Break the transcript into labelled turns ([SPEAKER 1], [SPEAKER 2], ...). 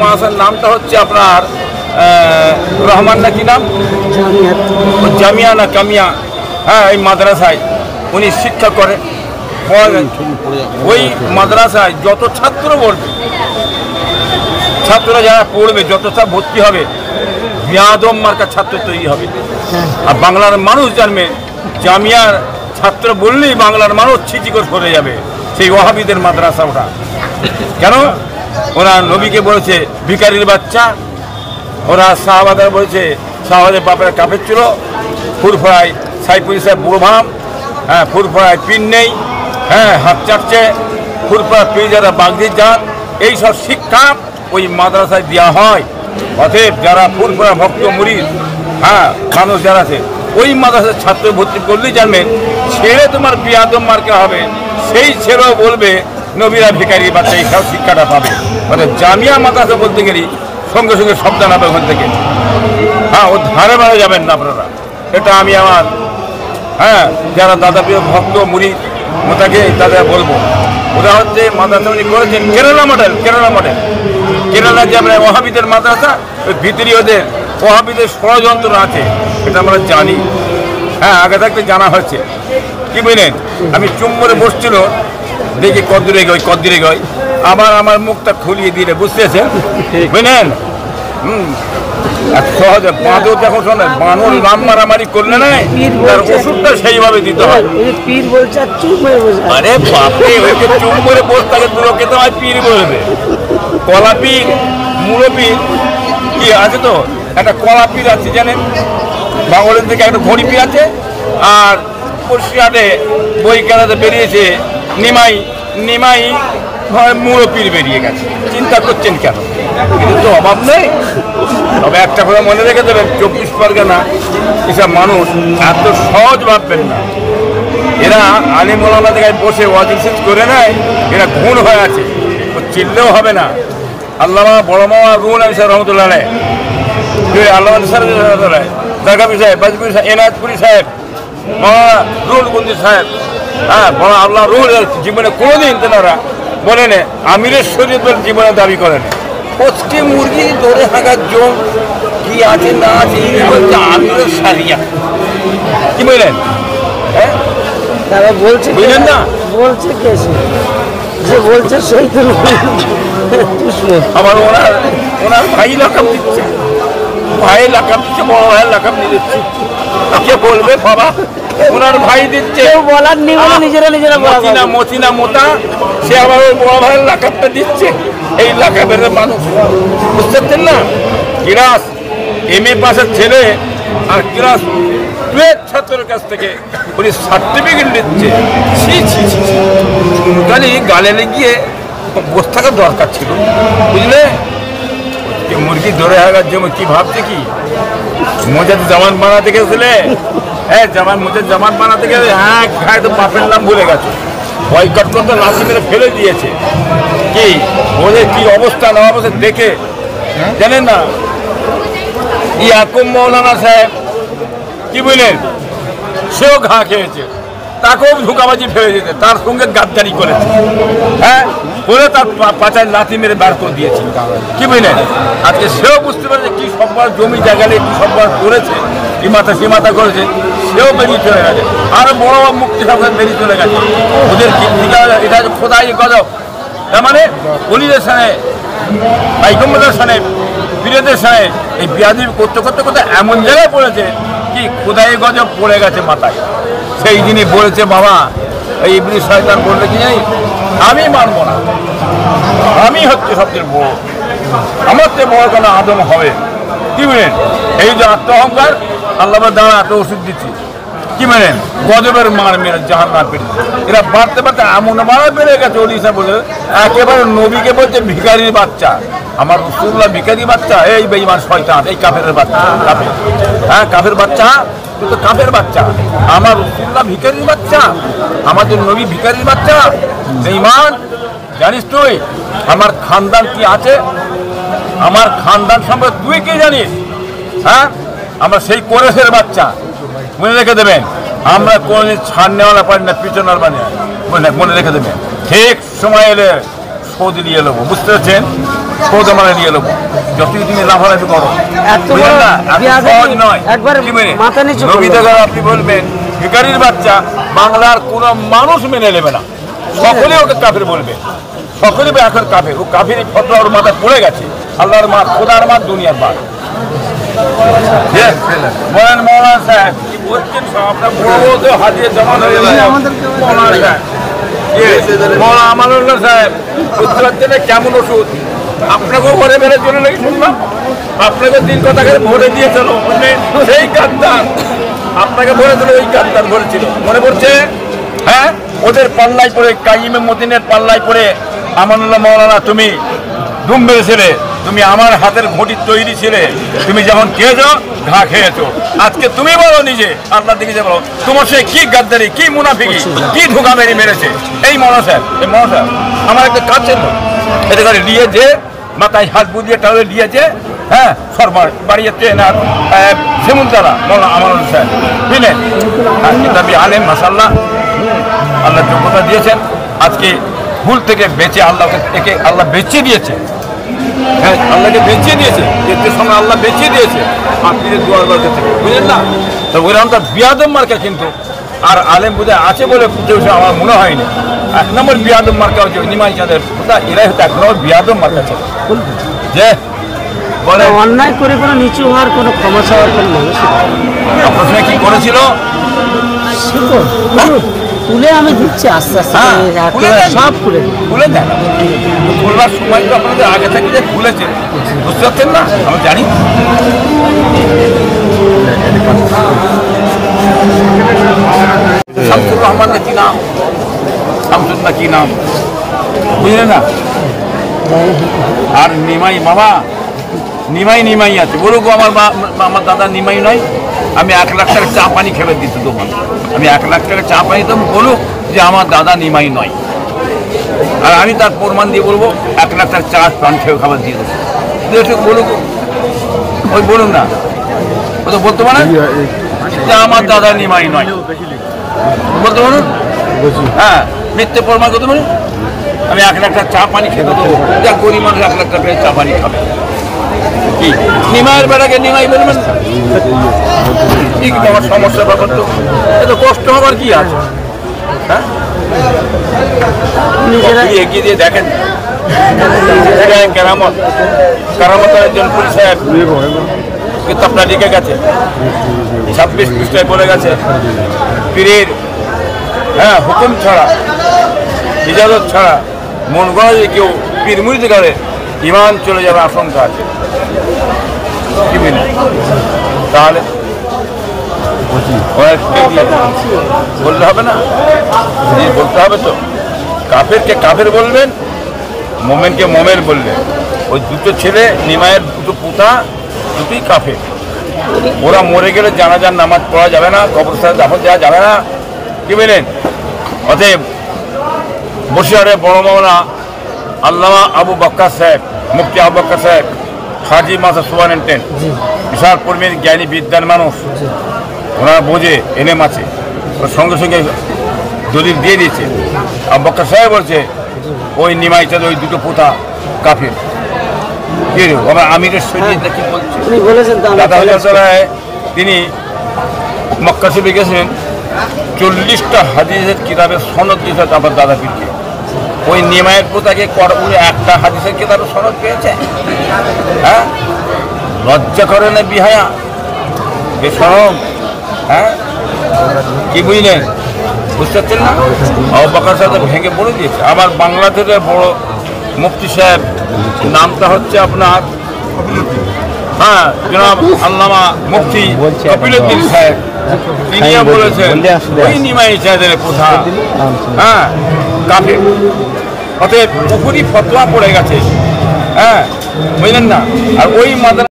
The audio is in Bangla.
[SPEAKER 1] মাদ্রাসার নামটা হচ্ছে আপনার রহমান না কি নাম, জামিয়া না কামিয়া, হ্যাঁ এই মাদ্রাসায় উনি শিক্ষা করে। ওই মাদ্রাসায় যত ছাত্র পড়বে, ছাত্ররা যারা পড়বে, যত সব ভর্তি হবে, বিয়াদম মার্কা ছাত্র তৈরি হবে। আর বাংলার মানুষ জানবে জামিয়ার ছাত্র বললেই বাংলার মানুষ ছিচি করে সরে যাবে। সেই ওয়াহাবিদের মাদ্রাসা ওটা। কেন? ওরা নবীকে বলেছে ভিখারির বাচ্চা, ওরা সাহাবাদের বলেছে সাহাবাদের বাপের কাপের ছিল, ফুরফুরায় সাইফুল সাহেব বুড়ো ভাম, হ্যাঁ ফুরফুরায় পিন নেই, হ্যাঁ হাত চাটছে, ফুরফুরা পিজারা বাগদির জাত, এইসব শিক্ষা ওই মাদ্রাসায় দেওয়া হয়। অতএব যারা ফুরফুরা ভক্ত মুরিদ, হ্যাঁ মানুষ যারা আছে, ওই মাদ্রাসার ছাত্র ভর্তি করলেই জানবেন ছেলে তোমার বিয়াদম মার্কা হবে, সেই ছেলেও বলবে নবীরা ভিখারি বাচ্চা, এইসব শিক্ষাটা পাবে। মানে জামিয়া মাদ্রাসা বলতে গেলেই সঙ্গে সঙ্গে শব্দ নাবে ওখান থেকে, হ্যাঁ ও ধারে বাড়ে যাবেন না আপনারা। এটা আমি আমার হ্যাঁ যারা দাদা প্রিয় ভক্ত মুরিদ ওটাকে তাদের বলবো। ওরা হচ্ছে মাদ্রাসা উনি করেছেন কেরালা মডেল, কেরালা যে আমরা ওয়াহাবিদের মাদ্রাসা, ওই ভিতরি ওদের ওয়াহাবিদের ষড়যন্ত্র আছে, এটা আমরা জানি। হ্যাঁ আগে থাকতে জানা হয়েছে। কি বুঝলেন? আমি চুম্বরে বসছিল, দেখি কদ্দুরে গই, আবার আমার মুখটা খুলিয়ে দিলে, বুঝতেছেন? বুঝলেন? সহজে বাঁধও দেখো, শোনে বানর নাম মারামারি করলে না, তার ওষুধটা সেইভাবে দিতে হয়। আরে বাপরে, ওই যে চুম করে বসে থাকে দুলোকে তো হয় পীর বলবে। কলা পীর, মুড়ো পীর কি আছে, তো একটা কলা পীর আছে জানেন, বাংলাদেশ থেকে একটা ঘড়ি পীর আছে, আর পশ্চিমহাটে বই কেনাতে বেরিয়েছে নিমাই মুড়ো পীর বেরিয়ে গেছে। চিন্তা করছেন কেন? কিন্তু তো অভাব নেই। তবে একটা কথা মনে রেখে দেবেন, 24 পরগনা এসব মানুষ এত সহজ ভাববেন না। এরা আলিম ওলামা জায়গায় বসে ওয়াজিব করে নেয়, এরা ঘুণ হয়ে আছে, ও চিনলেও হবে না। আল্লামা বড় মামা রুহুল আমিন সাহেব রহমতুল্লাহ আলাইহ, আল্লামা দরগাপুরি সাহেব, বাজপুরি সাহেব, এনায়তপুরি সাহেব, মামা রুহুল বন্দি সাহেব, হ্যাঁ বড় আল্লাহ রুহুল জীবনে কোনোদিন তেনারা বলেন আমিরের শরীয়ত জীবনে দাবি করেন। পোস্টে মুরগি দৌড়ে থাকার জোর কি আছে না আছে, বলছে আমিরের সারিয়া। কি বললেন? হ্যাঁ
[SPEAKER 2] তারা বলছে,
[SPEAKER 1] বুঝলেন না?
[SPEAKER 2] বলছে কে যে বলছে শহীদুল
[SPEAKER 1] আমার ওনার ভাই লাকাম দিচ্ছে, ভাই লাকাম দিচ্ছে, বড় ভাইয়ের লাকাম নিয়ে দিচ্ছে। কে বলবে বাবা, ওনার ভাই দিচ্ছে,
[SPEAKER 2] বলার নেই, নিজেরা
[SPEAKER 1] মতিনা মোতা, সে আবার ওই বড় ভাইয়ের লাকাবটা দিচ্ছে। এই লাকাবের মানুষ বুঝতে পারছেন না? ক্লাস MA পাসের ছেলে আর ক্লাস 12 ছাত্রের কাছ থেকে উনি সার্টিফিকেট দিচ্ছে। চুনকালি গালে গিয়ে বসে থাকার দরকার ছিল, বুঝলে? মুরগি ধরে হাগার জন্য কি ভাবছে, কি মোজাদ জামান বানাতে গেছিলে? হ্যাঁ মোজাদ জামান বানাতে গেলে হ্যাঁ খায় তো বাপের নাম ভুলে গেছে, বয়কট করতে লাঠি মেরে ফেলে দিয়েছে। কি ওদের কি অবস্থা না অবস্থা দেখে জানেন না? ইয়াকুব মৌলানা সাহেব কি বললেন, সেও ঘা খেয়েছে, তাকেও ধোঁকাবাজি ফেলে দিতে, তার সঙ্গে গাদ্দারি করেছে, হ্যাঁ বলে তার পাচায় লাথি মেরে বার করে দিয়েছে। কি বুঝলেন? আজকে সেও বুঝতে পারছে কি সব্বার জমি জায়গায় কি সব্বার করেছে, কি মাথা সে মাথা করেছে, সেও বেরিয়ে চলে গেছে। আরো বড় মুক্তি সাহেব বেরিয়ে চলে গেছে। ওদের কি এটা খোদাই গজব, তার মানে অলিদের সামনে, পাইগম্বরের সামনে, পীরেদের সামনে এই বিয়াদি করতে করতে করতে এমন জায়গায় পড়েছে কি খোদাই গজব পড়ে গেছে মাথায়। সেই দিনই বলেছে বাবা, এই ইবলিস শয়তান বললে কি জানি, আমি মানব না, আমি হচ্ছে সবচেয়ে বড়, আমার চেয়ে বড় কেন আদম হবে। কি বলেন? এই যে আত্মহংকার, আল্লাহ দ্বারা এত ওষুধ দিচ্ছি, কি বলেন? গজবের মার মেরে জাহান না পেরে এরা বাড়তে বাড়তে এমন মারা বেড়ে গেছে। ওড়িশা বলে একেবারে নবীকে বলছে ভিখারির বাচ্চা, আমার রাসূলুল্লাহ ভিখারি বাচ্চা, এই বেঈমান শয়তান, এই কাফেরের বাচ্চা, কাফের, হ্যাঁ কাফের বাচ্চা, তুই তো কাফের বাচ্চা, আমার রাসূলুল্লাহ ভিখারির বাচ্চা, আমাদের নবী ভিখারির বাচ্চা, বেঈমান। জানিস তুই আমার খানদান কি আছে? আমার খানদান সম্পর্কে তুই কি জানিস? হ্যাঁ আমরা সেই কোরেশের বাচ্চা, মনে রেখে দেবেন। আমরা কোনদিন ছাড় নেওয়ালা পারি না, পিছনার বানিয়ে মনে রেখে দেবেন। ঠিক সময় এলে সৌদি দিয়ে নেবো, বুঝতে পারছেন? পৌঁছামানে নিয়ে নেবো, যতই তুমি লাফালাফি করো।
[SPEAKER 2] এত বড়
[SPEAKER 1] বুঝলেন না? এত
[SPEAKER 2] বিয়াদবি,
[SPEAKER 1] সহজ নয়।
[SPEAKER 2] একবার
[SPEAKER 1] কি মেনে?
[SPEAKER 2] মাথা নিচু
[SPEAKER 1] নবী
[SPEAKER 2] করলো।
[SPEAKER 1] দেখে আপনি বলবেন ভিখারির বাচ্চা, বাংলার কোন মানুষ মেনে নেবে না, সকলে ওকে কাফের বলবে, সকলে এখন কাফের। ও কাফের ফতোয়া ওর মাথায় পড়ে গেছে। আল্লাহর মা, খোদার মা, দুনিয়ার মা। বলেন মৌলানা সাহেব কি বলছেন? সব আপনার বড় বড় তো হাজিয়ে জমা হয়ে গেছে। মৌলানা সাহেব, মৌলানা আমানুল্লাহ সাহেব, বুঝতে পারছেন না কেমন ওষুধ? আপনাকেও ভরে বেড়ে চলে লেগে শুনলাম, আপনাকে দিন কথা করে ভরে দিয়েছিল, সেই গাদ্দার আপনাকে ভরেছিল, ওই গাদ্দার ভরেছিল, মনে পড়ছে? হ্যাঁ, ওদের পাল্লায় পড়ে, কাইমে মদিনের পাল্লায় পড়ে আমানুল্লাহ মৌলানা তুমি ডুম মেরেছিলে, তুমি আমার হাতের ঘটি তৈরি ছিলে, তুমি যখন খেয়েছো ঘা খেয়েছো, আজকে তুমি বলো নিজে আল্লাহ দিকে যে বলো তোমার সে কি গাদ্দারি, কি মুনাফিকি, কি ধোকামেরি মেরেছে এই মৌলানা সাহেব। এই মৌলানা সাহেব আমার একটা কাজ ছিল, এটা করে নিয়েছে, মাথায় হাত বুঝিয়ে টালে দিয়েছে, হ্যাঁ, সরবার বাড়িয়েছে না সেমুনতারা মৌলানা আমানুল্লাহ সাহেব, বুঝলেন? কিতাবি আলেম, মাশাআল্লাহ, আল্লাহ যোগ্যতা দিয়েছেন। আজকে ভুল থেকে বেঁচে আল্লাহকে থেকে আল্লাহ বেঁচে দিয়েছে, হ্যাঁ, আল্লাহকে বেঁচে দিয়েছে, এর সঙ্গে আল্লাহ বেঁচে দিয়েছে আপনি দুয়ার বাড়িতে থেকে, বুঝলেন না? তো ওইরকম তার বিয়াদম মার্কা, কিন্তু আর আলেম বোধ আছে বলে কেউ আমার মনে হয়নি। 1 নম্বর বিয়াদম মার্কা হচ্ছে নিমাই চাঁদের কোথা, এরাই হচ্ছে 1 নম্বর বিয়াদম মার্কা ছিল। যে বলে
[SPEAKER 2] অন্যায় করে কোনো নিচু হওয়ার কোনো ক্ষমা চাওয়ার কোনো মানুষ
[SPEAKER 1] প্রথমে কি করেছিল?
[SPEAKER 2] তুলে আমি দিচ্ছি আস্তে আস্তে
[SPEAKER 1] হ্যাঁ,
[SPEAKER 2] করে, সব খুলে দিই।
[SPEAKER 1] খুলে দেন, খুলবার সময় তো আপনাদের আগে থেকে যে খুলেছে, বুঝতে পারছেন না? আমি জানি শামসুর রহমান না কি নাম, শামসুর না কি নাম, বুঝলেন না? আর নিমাই মামা, নিমাই আছে, বলুক আমার দাদা নিমাই নয়, আমি 1 লাখ টাকা চা পানি খেয়ে দিত দোকান, আমি 1 লাখ টাকা চা পানি তো বলুক যে আমার দাদা নিমাই নয়, আর আমি তার প্রমাণ দিয়ে বলবো 1 লাখ টাকা চা পান খেয়ে খাবার দিয়ে দেবো, বলুক, ওই বলুন না, ও তো বলতে পারেন যে আমার দাদা নিমাই নয়, বলতে পারুন, হ্যাঁ, মিথ্যে প্রমাণ করতে পারি। আমি 1 লাখ টাকা চা পানি খেতে দেবো, যা গরিব মানুষ 1 লাখ টাকা চা পানি খাবে, কি নিমাইয়ের বেড়াকে নিমাই বলবেন না? ঠিক আমার সমস্যা ব্যাপার, তো এত কষ্ট হবার কি আছে? হ্যাঁ, এগিয়ে দিয়ে দেখেন কেরামত, কেরামতের একজন পুলিশ সাহেব কিতাবটা লিখে গেছে, 26 পৃষ্ঠায় বলে গেছে, পীরের, হ্যাঁ, হুকুম ছাড়া, ইজাজত ছাড়া মন গড়া যে কেউ পীর মুরিদ করে ইমান চলে যাবে আশঙ্কা আছে, কি বুঝলেন? তাহলে বলতে হবে না, বলতে হবে তো, কাফেরকে কাফের বলবেন, মোমেনকে মোমেন বলবেন। ওই দুটো ছেলে নিমায়ের দুটো পুতা দুটোই কাফের, ওরা মরে গেলে জানাজার নামাজ পড়া যাবে না, কবরস্থানে দাফন দেওয়া যাবে না, কি বলেন? অতএব বসিরহাটের বড় মাওলানা আল্লামা আবু বক্কর সাহেব, মুফতি আবু বক্কর সাহেব, হাজি মাসা সুপারিনটেন্ডেন্ট, বিশাল কর্মীর জ্ঞানী বিদ্যার মানুষ, ওনারা বোঝে, এনএম আছে, ওর সঙ্গে সঙ্গে দলিল দিয়ে দিয়েছে। আবু বক্কর সাহেব বলছে ওই নিমাই চাঁদ ওই দুটো পোতা কাফের, কি আমার আমিরের শরীরটা কি বলছে? দাদা হজরতরায় তিনি মক্কা শরীফে গেছিলেন, 40টা হাদিসের কিতাবের সনদ দিয়েছে তারপর দাদা পীরকে। ওই নিমাইয়ের পোতাকে উনি একটা হাদিসের কিতাবের সনদ পেয়েছে, হ্যাঁ, লজ্জা করে না বিহায়া, বেশরম, হ্যাঁ, কি বুঝলেন? বুঝতে পারছেন না? আবু বকর সাহেব ভেঙে বলে দিয়েছে। আবার বাংলাদেশের বড় মুফতি সাহেব, নামটা হচ্ছে আপনার, হ্যাঁ, জনাব আল্লামা মুফতি কপিলউদ্দিন সাহেব, তিনিও বলেছেন ওই নিমাই চাঁদের কোথা, হ্যাঁ, কাফের। অতএব পুকুরি ফতোয়া পড়ে গেছে, হ্যাঁ, বুঝলেন না? আর ওই মাদ্রাসা